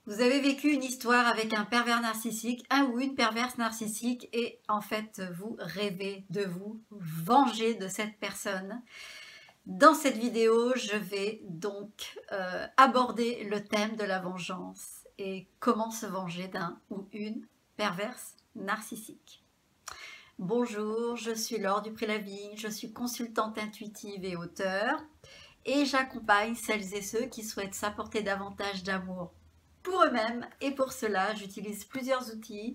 Vous avez vécu une histoire avec un pervers narcissique, un ou une perverse narcissique, et en fait, vous rêvez de vous venger de cette personne. Dans cette vidéo, je vais donc aborder le thème de la vengeance et comment se venger d'un ou une perverse narcissique. Bonjour, je suis Laure Dupré-Lavigne, je suis consultante intuitive et auteure, et j'accompagne celles et ceux qui souhaitent s'apporter davantage d'amour pour eux-mêmes, et pour cela j'utilise plusieurs outils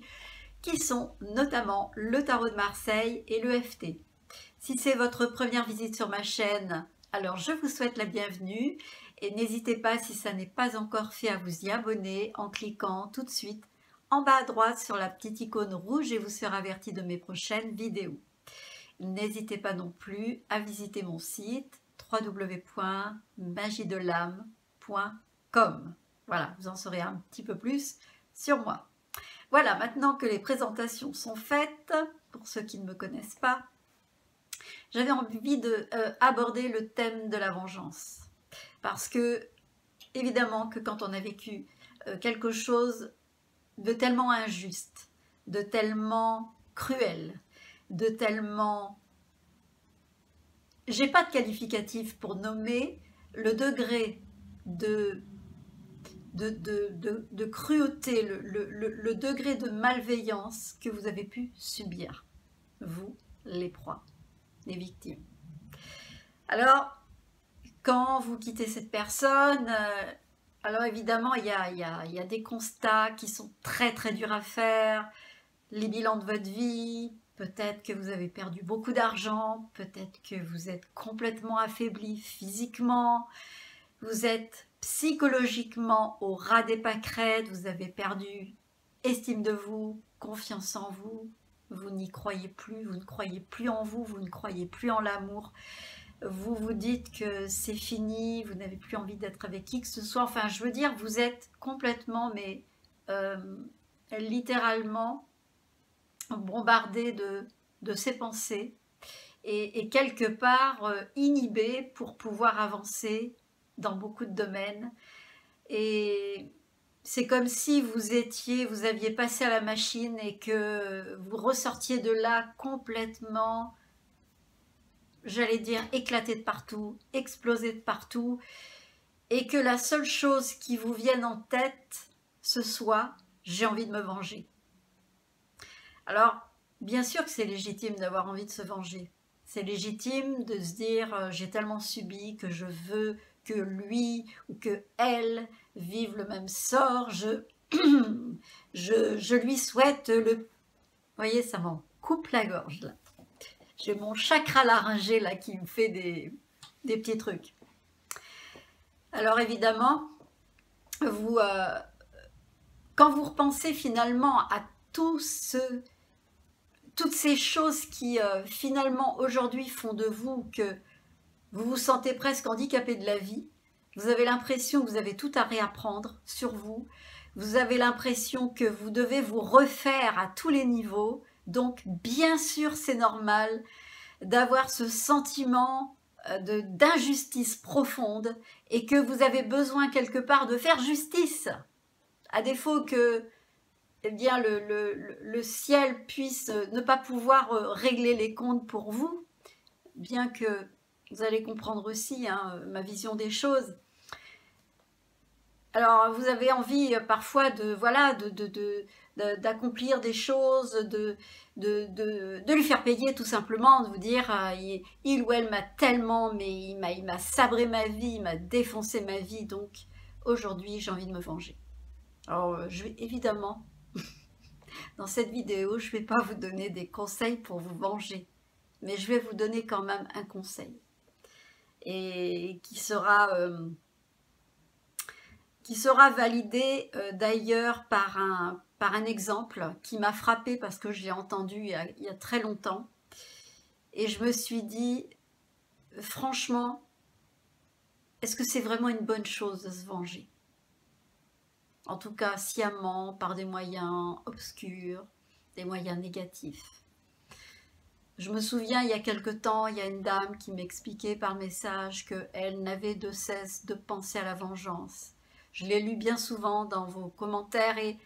qui sont notamment le tarot de Marseille et le l'EFT. Si c'est votre première visite sur ma chaîne, alors je vous souhaite la bienvenue et n'hésitez pas, si ça n'est pas encore fait, à vous y abonner en cliquant tout de suite en bas à droite sur la petite icône rouge et vous serez averti de mes prochaines vidéos. N'hésitez pas non plus à visiter mon site www.magiedelame.com. Voilà, vous en saurez un petit peu plus sur moi. Voilà, maintenant que les présentations sont faites, pour ceux qui ne me connaissent pas, j'avais envie d'aborder le thème de la vengeance. Parce que, évidemment, que quand on a vécu quelque chose de tellement injuste, de tellement cruel, de tellement... J'ai pas de qualificatif pour nommer le degré de cruauté, le degré de malveillance que vous avez pu subir, vous, les proies, les victimes. Alors, quand vous quittez cette personne, alors évidemment, il y a des constats qui sont très très durs à faire, les bilans de votre vie, peut-être que vous avez perdu beaucoup d'argent, peut-être que vous êtes complètement affaibli physiquement, vous êtes psychologiquement au ras des pâquerettes, vous avez perdu estime de vous, confiance en vous, vous n'y croyez plus, vous ne croyez plus en vous, vous ne croyez plus en l'amour, vous vous dites que c'est fini, vous n'avez plus envie d'être avec qui que ce soit, enfin je veux dire, vous êtes complètement, mais littéralement bombardé de ces pensées et quelque part inhibé pour pouvoir avancer dans beaucoup de domaines. Et c'est comme si vous aviez passé à la machine et que vous ressortiez de là complètement, j'allais dire, éclaté de partout, explosé de partout, et que la seule chose qui vous vienne en tête, ce soit « j'ai envie de me venger ». Alors, bien sûr que c'est légitime d'avoir envie de se venger. C'est légitime de se dire « j'ai tellement subi que je veux que lui ou que elle vive le même sort, je lui souhaite le... » Vous voyez, ça m'en coupe la gorge là. J'ai mon chakra laryngé là qui me fait des petits trucs. Alors évidemment, quand vous repensez finalement à toutes ces choses qui finalement aujourd'hui font de vous que vous vous sentez presque handicapé de la vie, vous avez l'impression que vous avez tout à réapprendre sur vous, vous avez l'impression que vous devez vous refaire à tous les niveaux, donc bien sûr c'est normal d'avoir ce sentiment d'injustice profonde et que vous avez besoin quelque part de faire justice, à défaut que eh bien, le ciel puisse ne pas pouvoir régler les comptes pour vous, bien que vous allez comprendre aussi ma vision des choses. Alors, vous avez envie parfois d'accomplir des choses, de lui faire payer tout simplement, de vous dire il ou elle m'a tellement, mais il m'a sabré ma vie, il m'a défoncé ma vie, donc aujourd'hui j'ai envie de me venger. Alors, je vais évidemment, dans cette vidéo, je ne vais pas vous donner des conseils pour vous venger, mais je vais vous donner quand même un conseil, et qui sera validé d'ailleurs par un exemple qui m'a frappée parce que je l'ai entendu il y a très longtemps. Et je me suis dit, franchement, est-ce que c'est vraiment une bonne chose de se venger? En tout cas, sciemment, par des moyens obscurs, des moyens négatifs. Je me souviens, il y a quelque temps, il y a une dame qui m'expliquait par message qu'elle n'avait de cesse de penser à la vengeance. Je l'ai lu bien souvent dans vos commentaires et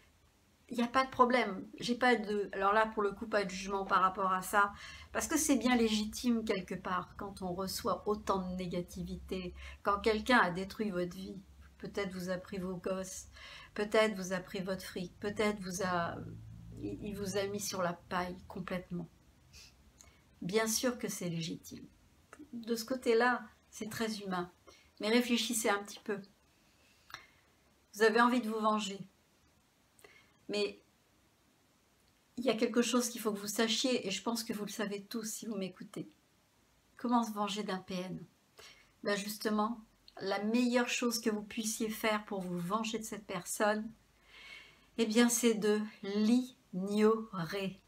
il n'y a pas de problème. J'ai pas de, alors là pour le coup pas de jugement par rapport à ça, parce que c'est bien légitime quelque part quand on reçoit autant de négativité, quand quelqu'un a détruit votre vie, peut-être vous a pris vos gosses, peut-être vous a pris votre fric, peut-être il vous a mis sur la paille complètement. Bien sûr que c'est légitime. De ce côté-là, c'est très humain. Mais réfléchissez un petit peu. Vous avez envie de vous venger. Mais il y a quelque chose qu'il faut que vous sachiez, et je pense que vous le savez tous si vous m'écoutez. Comment se venger d'un PN? Ben justement, la meilleure chose que vous puissiez faire pour vous venger de cette personne, eh bien c'est de l'ignorer.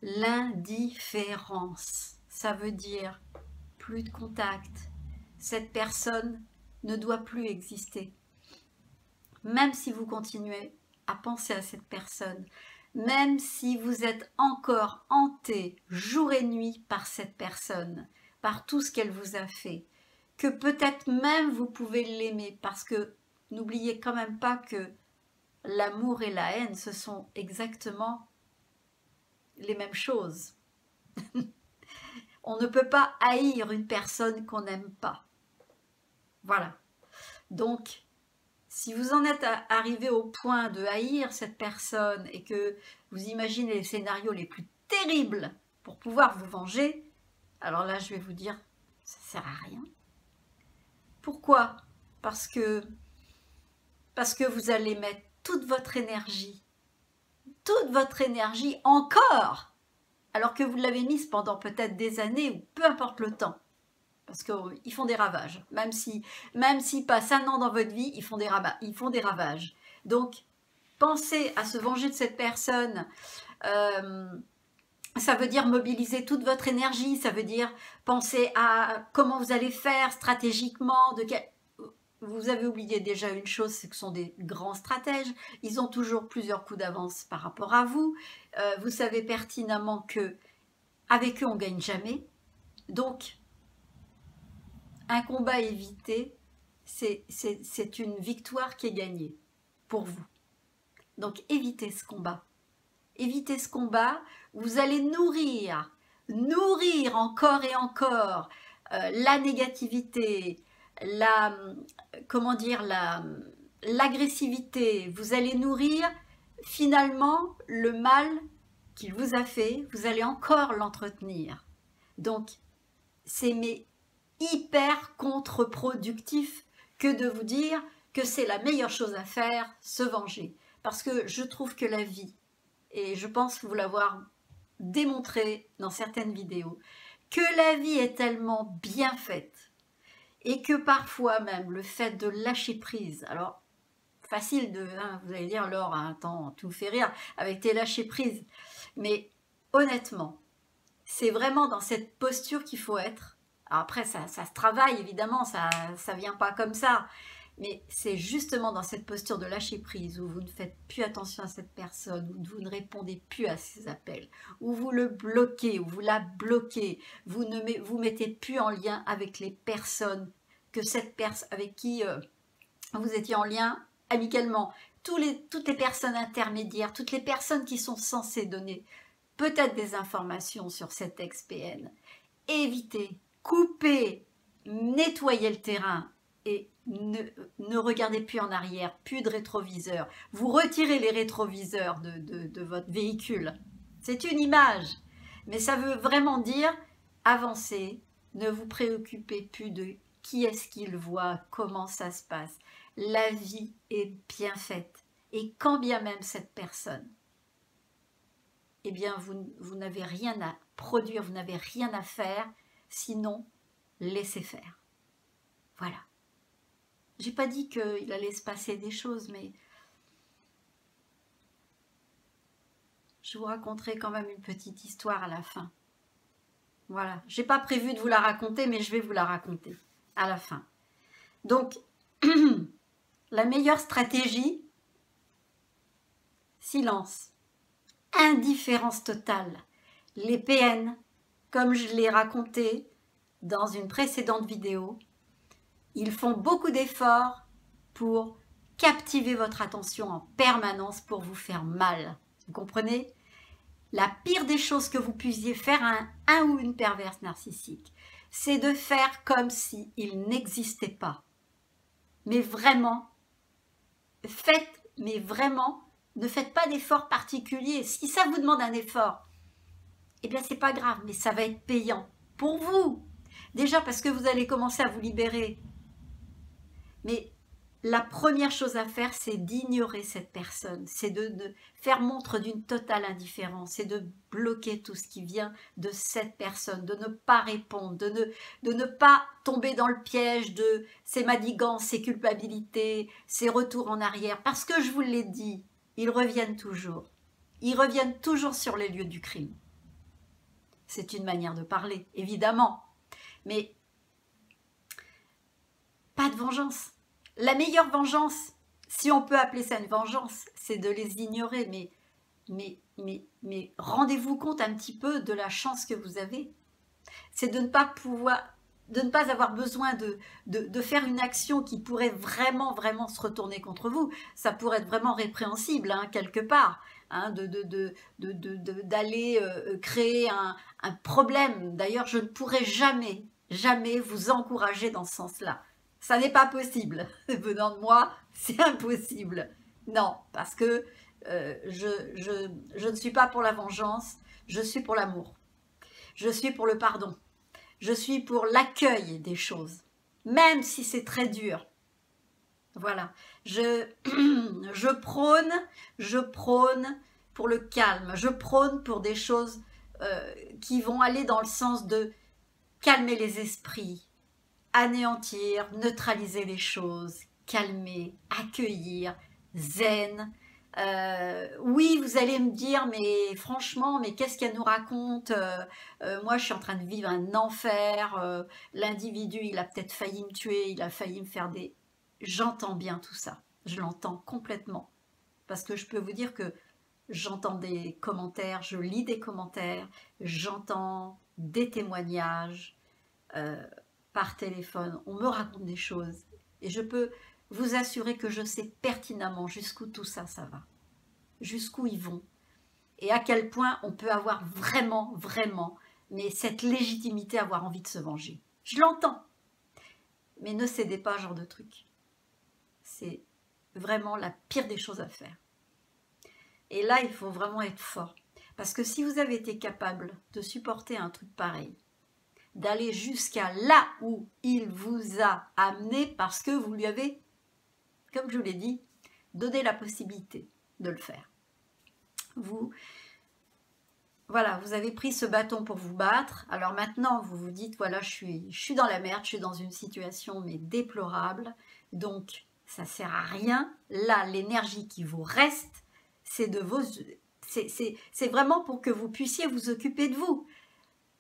L'indifférence, ça veut dire plus de contact. Cette personne ne doit plus exister. Même si vous continuez à penser à cette personne, même si vous êtes encore hanté jour et nuit par cette personne, par tout ce qu'elle vous a fait, que peut-être même vous pouvez l'aimer, parce que n'oubliez quand même pas que l'amour et la haine, ce sont exactement les mêmes choses. On ne peut pas haïr une personne qu'on n'aime pas. Voilà. Donc, si vous en êtes arrivé au point de haïr cette personne et que vous imaginez les scénarios les plus terribles pour pouvoir vous venger, alors là, je vais vous dire, ça ne sert à rien. Pourquoi? Parce que vous allez mettre toute votre énergie encore, alors que vous l'avez mise pendant peut-être des années ou peu importe le temps. Parce qu'ils font des ravages. Même s'ils passent un an dans votre vie, ils font des ravages. Donc, pensez à se venger de cette personne. Ça veut dire mobiliser toute votre énergie. Ça veut dire penser à comment vous allez faire stratégiquement. Vous avez oublié déjà une chose, c'est que ce sont des grands stratèges. Ils ont toujours plusieurs coups d'avance par rapport à vous. Vous savez pertinemment que avec eux, on ne gagne jamais. Donc, un combat évité, c'est une victoire qui est gagnée pour vous. Donc évitez ce combat. Évitez ce combat, vous allez nourrir encore et encore la négativité, l'agressivité. Vous allez nourrir finalement le mal qu'il vous a fait, vous allez encore l'entretenir. Donc c'est hyper contre-productif que de vous dire que c'est la meilleure chose à faire, se venger. Parce que je trouve que la vie, et je pense vous l'avoir démontré dans certaines vidéos, que la vie est tellement bien faite et que parfois même le fait de lâcher prise, alors facile de, vous allez dire Laure, attends, tu me fais rire avec tes lâcher prise, mais honnêtement, c'est vraiment dans cette posture qu'il faut être. Alors après, ça se travaille, évidemment, ça vient pas comme ça. Mais c'est justement dans cette posture de lâcher prise, où vous ne faites plus attention à cette personne, où vous ne répondez plus à ses appels, où vous le bloquez, où vous la bloquez, vous ne vous mettez plus en lien avec les personnes avec qui vous étiez en lien amicalement. Toutes les personnes intermédiaires, toutes les personnes qui sont censées donner peut-être des informations sur cet ex-PN. Évitez, coupez, nettoyez le terrain et ne regardez plus en arrière, plus de rétroviseurs. Vous retirez les rétroviseurs de votre véhicule. C'est une image, mais ça veut vraiment dire avancez, ne vous préoccupez plus de qui est-ce qu'il voit, comment ça se passe. La vie est bien faite. Et quand bien même cette personne, eh bien vous n'avez rien à produire, vous n'avez rien à faire, sinon laissez faire. Voilà. J'ai pas dit qu'il allait se passer des choses, mais je vous raconterai quand même une petite histoire à la fin. Voilà. J'ai pas prévu de vous la raconter, mais je vais vous la raconter à la fin. Donc, la meilleure stratégie, silence, indifférence totale. Les PN, comme je l'ai raconté dans une précédente vidéo, ils font beaucoup d'efforts pour captiver votre attention en permanence pour vous faire mal. Vous comprenez? La pire des choses que vous puissiez faire à un ou une perverse narcissique, c'est de faire comme s'il n'existait pas. Mais vraiment, ne faites pas d'effort particulier. Si ça vous demande un effort, eh bien c'est pas grave, mais ça va être payant pour vous. Déjà parce que vous allez commencer à vous libérer. Mais la première chose à faire, c'est d'ignorer cette personne, c'est de faire montre d'une totale indifférence, c'est de bloquer tout ce qui vient de cette personne, de ne pas répondre, de ne pas tomber dans le piège de ses manigances, ses culpabilités, ses retours en arrière. Parce que je vous l'ai dit, ils reviennent toujours. Ils reviennent toujours sur les lieux du crime. C'est une manière de parler, évidemment, mais pas de vengeance. La meilleure vengeance, si on peut appeler ça une vengeance, c'est de les ignorer. Mais rendez-vous compte un petit peu de la chance que vous avez. C'est de ne pas avoir besoin de faire une action qui pourrait vraiment se retourner contre vous. Ça pourrait être vraiment répréhensible, hein, quelque part, hein, d'aller créer un problème. D'ailleurs, je ne pourrais jamais vous encourager dans ce sens-là. Ça n'est pas possible. Venant de moi, c'est impossible. Non, parce que je ne suis pas pour la vengeance, je suis pour l'amour. Je suis pour le pardon. Je suis pour l'accueil des choses, même si c'est très dur. Voilà. Je prône pour le calme. Je prône pour des choses qui vont aller dans le sens de calmer les esprits, anéantir, neutraliser les choses, calmer, accueillir, zen. Oui, vous allez me dire, mais franchement, mais qu'est-ce qu'elle nous raconte? Moi, je suis en train de vivre un enfer. L'individu, il a peut-être failli me tuer, il a failli me faire des... J'entends bien tout ça, je l'entends complètement. Parce que je peux vous dire que j'entends des commentaires, je lis des commentaires, j'entends des témoignages, par téléphone, on me raconte des choses et je peux vous assurer que je sais pertinemment jusqu'où tout ça va, jusqu'où ils vont et à quel point on peut avoir vraiment, mais cette légitimité à avoir envie de se venger. Je l'entends, mais ne cédez pas à ce genre de truc. C'est vraiment la pire des choses à faire. Et là, il faut vraiment être fort. Parce que si vous avez été capable de supporter un truc pareil, d'aller jusqu'à là où il vous a amené parce que vous lui avez, comme je vous l'ai dit, donné la possibilité de le faire. Voilà, vous avez pris ce bâton pour vous battre. Alors maintenant, vous vous dites, voilà, je suis dans la merde, je suis dans une situation mais déplorable. Donc, ça ne sert à rien. Là, l'énergie qui vous reste, c'est vraiment pour que vous puissiez vous occuper de vous.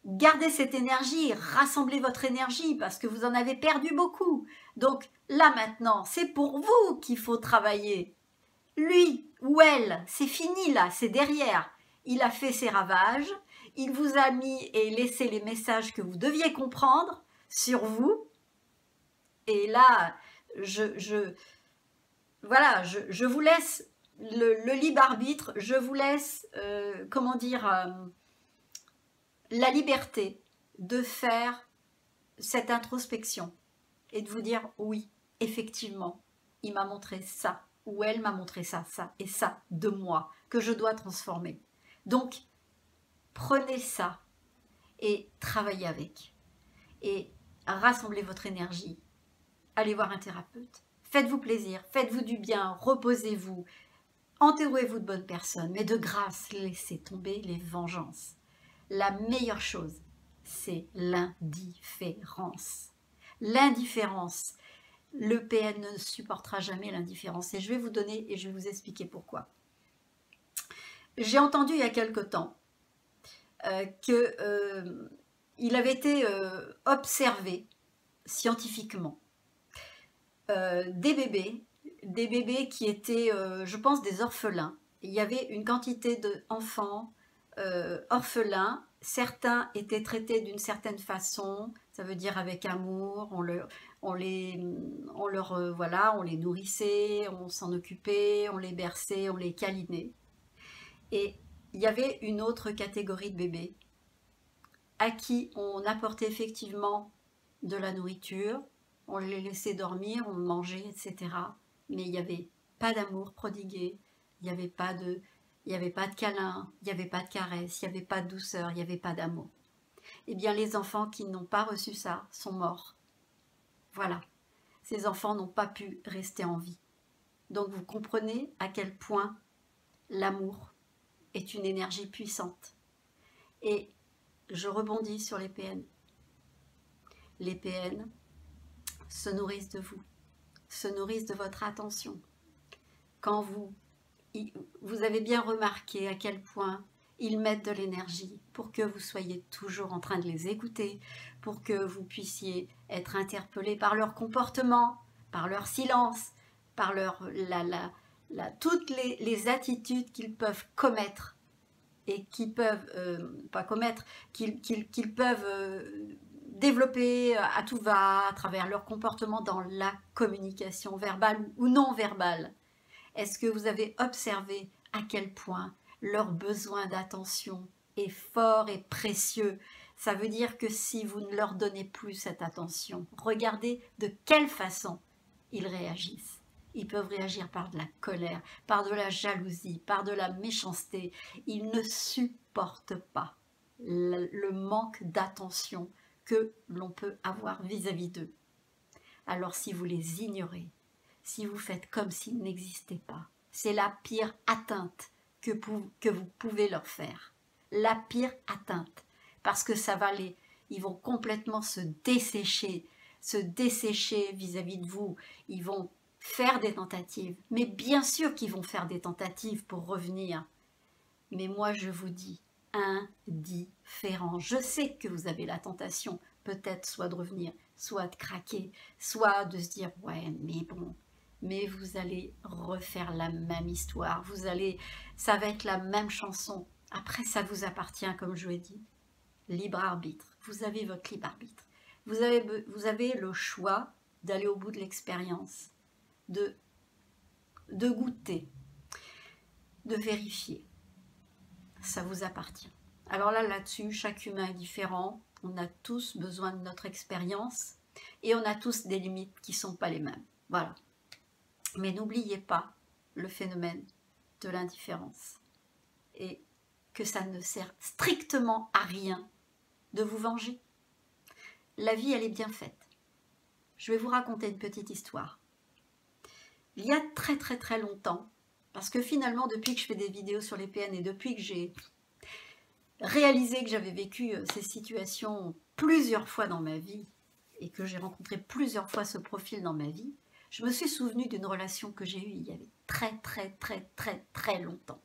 Gardez cette énergie, rassemblez votre énergie parce que vous en avez perdu beaucoup. Donc là maintenant, c'est pour vous qu'il faut travailler. Lui ou elle, c'est fini là, c'est derrière. Il a fait ses ravages, il vous a mis et laissé les messages que vous deviez comprendre sur vous. Et là, je vous laisse le libre arbitre, je vous laisse, la liberté de faire cette introspection et de vous dire oui, effectivement, il m'a montré ça ou elle m'a montré ça et ça de moi que je dois transformer. Donc, prenez ça et travaillez avec et rassemblez votre énergie. Allez voir un thérapeute. Faites-vous plaisir, faites-vous du bien, reposez-vous, entourez-vous de bonnes personnes, mais de grâce, laissez tomber les vengeances. La meilleure chose, c'est l'indifférence. L'indifférence. Le PN ne supportera jamais l'indifférence. Et je vais vous donner et je vais vous expliquer pourquoi. J'ai entendu il y a quelque temps qu'il avait été observé scientifiquement des bébés qui étaient, je pense, des orphelins. Il y avait une quantité d'enfants orphelins, certains étaient traités d'une certaine façon, ça veut dire avec amour, voilà, on les nourrissait, on s'en occupait, on les berçait, on les câlinait. Et il y avait une autre catégorie de bébés à qui on apportait effectivement de la nourriture, on les laissait dormir, on mangeait, etc. Mais il n'y avait pas d'amour prodigué, il n'y avait pas de, il n'y avait pas de câlin, il n'y avait pas de caresse, il n'y avait pas de douceur, il n'y avait pas d'amour. Eh bien, les enfants qui n'ont pas reçu ça sont morts. Voilà. Ces enfants n'ont pas pu rester en vie. Donc, vous comprenez à quel point l'amour est une énergie puissante. Et je rebondis sur les PN. Les PN se nourrissent de vous, se nourrissent de votre attention. Quand vous avez bien remarqué à quel point ils mettent de l'énergie pour que vous soyez toujours en train de les écouter, pour que vous puissiez être interpellé par leur comportement, par leur silence, par toutes les attitudes qu'ils peuvent commettre et qui peuvent, pas commettre, qu'ils peuvent développer à tout va à travers leur comportement dans la communication verbale ou non verbale. Est-ce que vous avez observé à quel point leur besoin d'attention est fort et précieux? Ça veut dire que si vous ne leur donnez plus cette attention, regardez de quelle façon ils réagissent. Ils peuvent réagir par de la colère, par de la jalousie, par de la méchanceté. Ils ne supportent pas le manque d'attention que l'on peut avoir vis-à-vis d'eux. Alors si vous les ignorez, si vous faites comme s'ils n'existaient pas, c'est la pire atteinte que vous pouvez leur faire. La pire atteinte. Parce que ils vont complètement se dessécher vis-à-vis de vous. Ils vont faire des tentatives. Mais bien sûr qu'ils vont faire des tentatives pour revenir. Mais moi je vous dis, indifférent. Je sais que vous avez la tentation, peut-être soit de revenir, soit de craquer, soit de se dire, ouais, mais bon, mais vous allez refaire la même histoire, ça va être la même chanson. Après, ça vous appartient, comme je l'ai dit. Libre arbitre. Vous avez votre libre arbitre. Vous avez le choix d'aller au bout de l'expérience, de goûter, de vérifier. Ça vous appartient. Alors là-dessus, chaque humain est différent. On a tous besoin de notre expérience et on a tous des limites qui ne sont pas les mêmes. Voilà. Mais n'oubliez pas le phénomène de l'indifférence et que ça ne sert strictement à rien de vous venger. La vie, elle est bien faite. Je vais vous raconter une petite histoire. Il y a très très très longtemps, parce que finalement, depuis que je fais des vidéos sur les PN et depuis que j'ai réalisé que j'avais vécu ces situations plusieurs fois dans ma vie et que j'ai rencontré plusieurs fois ce profil dans ma vie, je me suis souvenue d'une relation que j'ai eue il y avait très très très très très longtemps.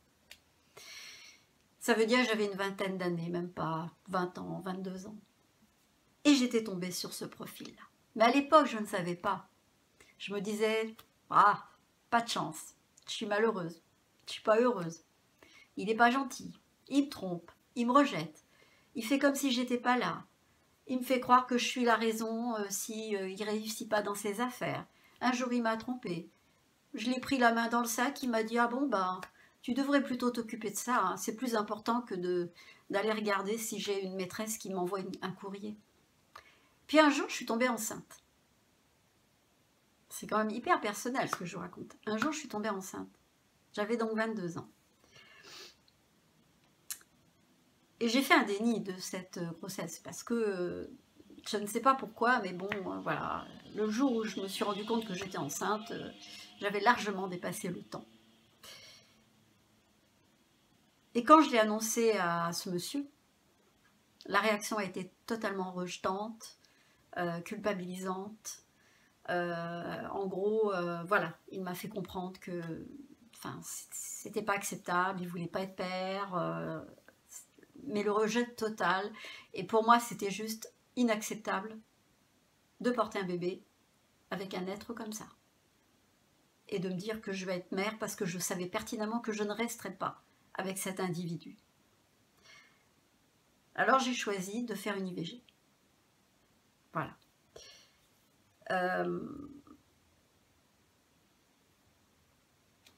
Ça veut dire que j'avais une vingtaine d'années, même pas 20 ans, 22 ans. Et j'étais tombée sur ce profil-là. Mais à l'époque, je ne savais pas. Je me disais, ah, pas de chance, je suis malheureuse, je ne suis pas heureuse. Il n'est pas gentil, il me trompe, il me rejette, il fait comme si j'étais pas là. Il me fait croire que je suis la raison si il ne réussit pas dans ses affaires. Un jour, il m'a trompée. Je l'ai pris la main dans le sac, il m'a dit, ah bon, ben, tu devrais plutôt t'occuper de ça. Hein. C'est plus important que d'aller regarder si j'ai une maîtresse qui m'envoie un courrier. Puis un jour, je suis tombée enceinte. C'est quand même hyper personnel ce que je vous raconte. Un jour, je suis tombée enceinte. J'avais donc 22 ans. Et j'ai fait un déni de cette grossesse parce que je ne sais pas pourquoi, mais bon, voilà. Le jour où je me suis rendu compte que j'étais enceinte, j'avais largement dépassé le temps. Et quand je l'ai annoncé à ce monsieur, la réaction a été totalement rejetante, culpabilisante. En gros, voilà, il m'a fait comprendre que c'était pas acceptable, il voulait pas être père, mais le rejet total. Et pour moi, c'était juste inacceptable de porter un bébé avec un être comme ça. Et de me dire que je vais être mère parce que je savais pertinemment que je ne resterais pas avec cet individu. Alors j'ai choisi de faire une IVG. Voilà.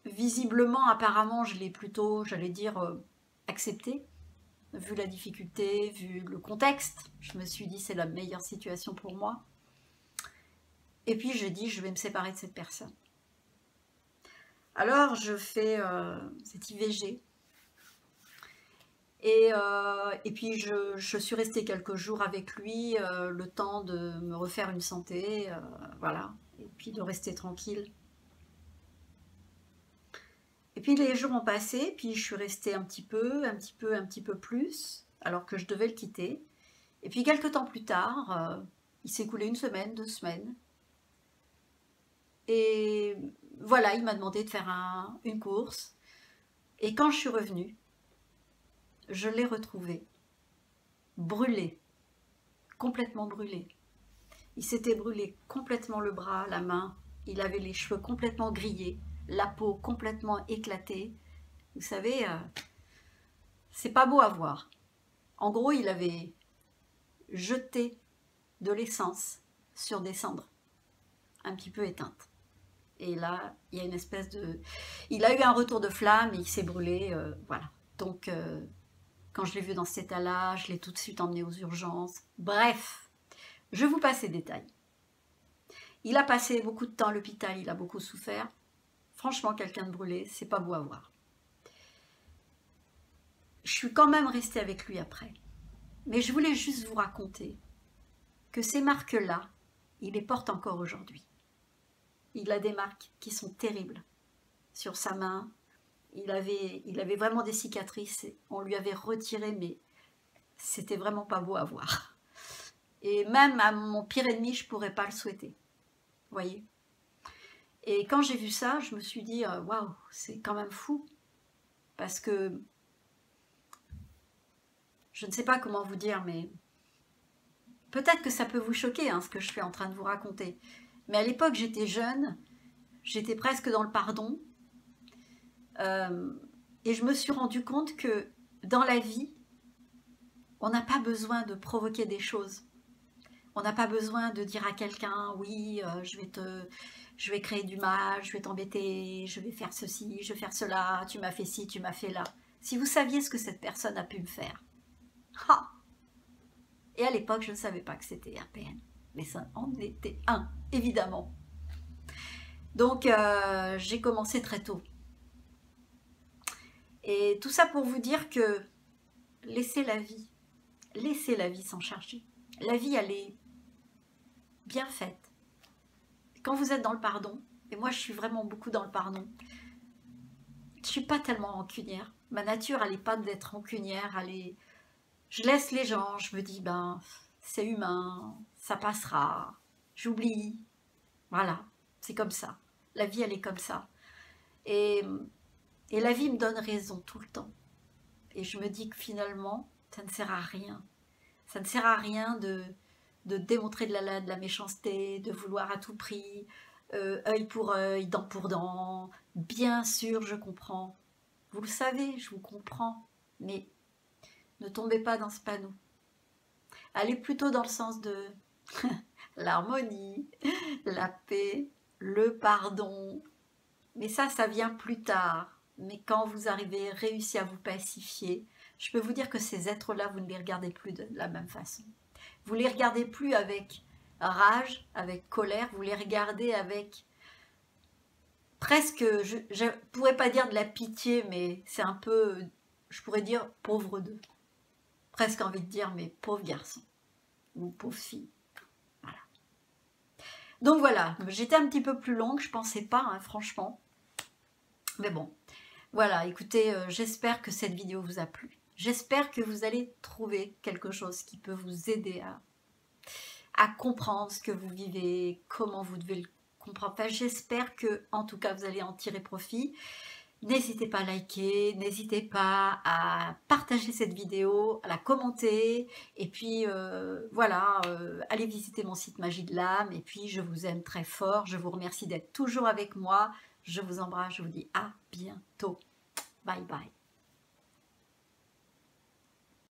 Visiblement, apparemment, je l'ai plutôt, j'allais dire, accepté, vu la difficulté, vu le contexte. Je me suis dit, c'est la meilleure situation pour moi. Et puis, je dis, je vais me séparer de cette personne. Alors, je fais cette IVG. Et puis, je suis restée quelques jours avec lui, le temps de me refaire une santé, voilà. Et puis, de rester tranquille. Et puis les jours ont passé, puis je suis restée un petit peu plus, alors que je devais le quitter. Et puis quelques temps plus tard, il s'est écoulé une semaine, 2 semaines. Et voilà, il m'a demandé de faire une course. Et quand je suis revenue, je l'ai retrouvé brûlé, complètement brûlé. Il s'était brûlé complètement le bras, la main. Il avait les cheveux complètement grillés, la peau complètement éclatée. Vous savez, c'est pas beau à voir. En gros, il avait jeté de l'essence sur des cendres un petit peu éteintes. Et là, il y a une espèce de... Il a eu un retour de flamme et il s'est brûlé, voilà. Donc, quand je l'ai vu dans cet état-là, je l'ai tout de suite emmené aux urgences. Bref, je vous passe les détails. Il a passé beaucoup de temps à l'hôpital, il a beaucoup souffert. Franchement, quelqu'un de brûlé, c'est pas beau à voir. Je suis quand même restée avec lui après. Mais je voulais juste vous raconter que ces marques-là, il les porte encore aujourd'hui. Il a des marques qui sont terribles sur sa main. Il avait vraiment des cicatrices. On lui avait retiré, mais c'était vraiment pas beau à voir. Et même à mon pire ennemi, je pourrais pas le souhaiter. Vous voyez ? Et quand j'ai vu ça, je me suis dit, waouh, c'est quand même fou. Parce que, je ne sais pas comment vous dire, mais peut-être que ça peut vous choquer, hein, ce que je suis en train de vous raconter. Mais à l'époque, j'étais jeune, j'étais presque dans le pardon. Et je me suis rendu compte que dans la vie, on n'a pas besoin de provoquer des choses. On n'a pas besoin de dire à quelqu'un, oui, je vais créer du mal, je vais t'embêter, je vais faire ceci, je vais faire cela, tu m'as fait ci, tu m'as fait là. Si vous saviez ce que cette personne a pu me faire. Ha! Et à l'époque, je ne savais pas que c'était un PN. Mais ça en était un, évidemment. Donc, j'ai commencé très tôt. Et tout ça pour vous dire que laissez la vie s'en charger. La vie, elle est bien faite. Quand vous êtes dans le pardon, et moi je suis vraiment beaucoup dans le pardon, je ne suis pas tellement rancunière. Ma nature, elle n'est pas d'être rancunière, je laisse les gens, je me dis, ben, c'est humain, ça passera, j'oublie. Voilà, c'est comme ça. La vie, elle est comme ça. Et la vie me donne raison tout le temps. Et je me dis que finalement, ça ne sert à rien. Ça ne sert à rien de démontrer de la méchanceté, de vouloir à tout prix, œil pour œil, dent pour dent. Bien sûr, je comprends. Vous le savez, je vous comprends. Mais ne tombez pas dans ce panneau. Allez plutôt dans le sens de l'harmonie, la paix, le pardon. Mais ça vient plus tard. Mais quand vous arrivez, réussi à vous pacifier, je peux vous dire que ces êtres-là, vous ne les regardez plus de la même façon. Vous ne les regardez plus avec rage, avec colère, vous les regardez avec presque, je ne pourrais pas dire de la pitié, mais c'est un peu, je pourrais dire pauvre d'eux. Presque envie de dire, mais pauvre garçon ou pauvre fille. Voilà. Donc voilà, j'étais un petit peu plus longue, je ne pensais pas, hein, franchement. Mais bon, voilà, écoutez, j'espère que cette vidéo vous a plu. J'espère que vous allez trouver quelque chose qui peut vous aider à comprendre ce que vous vivez, comment vous devez le comprendre. Enfin, j'espère que, en tout cas, vous allez en tirer profit. N'hésitez pas à liker, n'hésitez pas à partager cette vidéo, à la commenter. Et puis, voilà, allez visiter mon site Magie de l'âme. Et puis, je vous aime très fort. Je vous remercie d'être toujours avec moi. Je vous embrasse, je vous dis à bientôt. Bye bye.